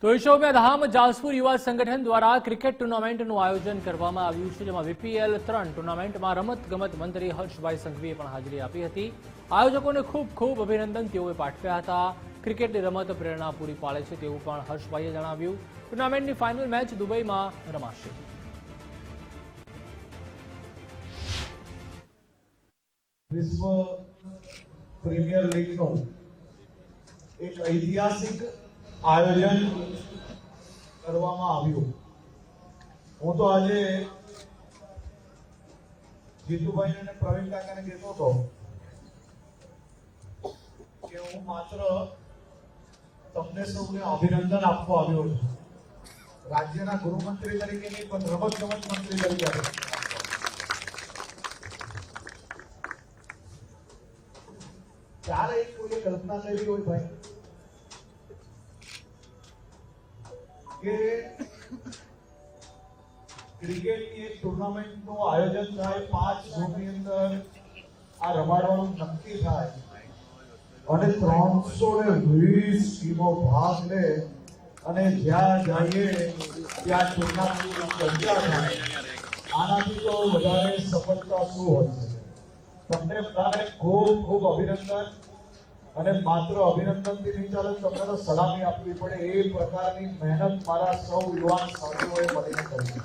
તો યશોમયાધામ જાસપુર યુવા સંગઠન દ્વારા ક્રિકેટ ટુર્નામેન્ટનું આયોજન કરવામાં આવ્યું છે, જેમાં VPL 3 ટુર્નામેન્ટમાં રમતગમત મંત્રી હર્ષભાઈ સંઘવીએ પણ હાજરી આપી હતી। આયોજકોને ખૂબ ખૂબ અભિનંદન તેઓએ પાઠવ્યા હતા। ક્રિકેટની રમત પ્રેરણા પૂરી પાડે છે તેવું પણ હર્ષભાઈએ જણાવ્યું। ટુર્નામેન્ટની ફાઇનલ મેચ દુબઈમાં રમાશે। વિશ્વ પ્રીમિયર લીગનું એક ઐતિહાસિક આયોજન કરવામાં આવ્યું। હું તો આજે જીતુભાઈ અને પ્રવીણ કાકાને કહેતો હતો કે હું માત્ર તમને સૌને અભિનંદન આપવા આવ્યો છું, રાજ્યના ગૃહમંત્રી તરીકે નહીં પણ રમતગમત મંત્રી તરીકે। ત્યારે કોઈ કલ્પના કરી હોય ભાઈ કે ક્રિકેટની એક ટુર્નામેન્ટનું આયોજન થાય, 5 ઝોનની અંદર આ રમાડવાનું નક્કી થાય અને 320 ટીમો ભાગ લે અને જ્યાં જઈએ ત્યાં ટુર્નામેન્ટ રમ્યા થાય। આનાથી તો વધારે સફળતા શું હોય છે? તમને બધાને ખૂબ ખૂબ અભિનંદન, અને માત્ર અભિનંદનથી નહીં ચાલે, તમને તો સલામી આપવી પડે। એ પ્રકારની મહેનત મારા સૌ યુવાન સાથીઓએ મળીને કરી છે।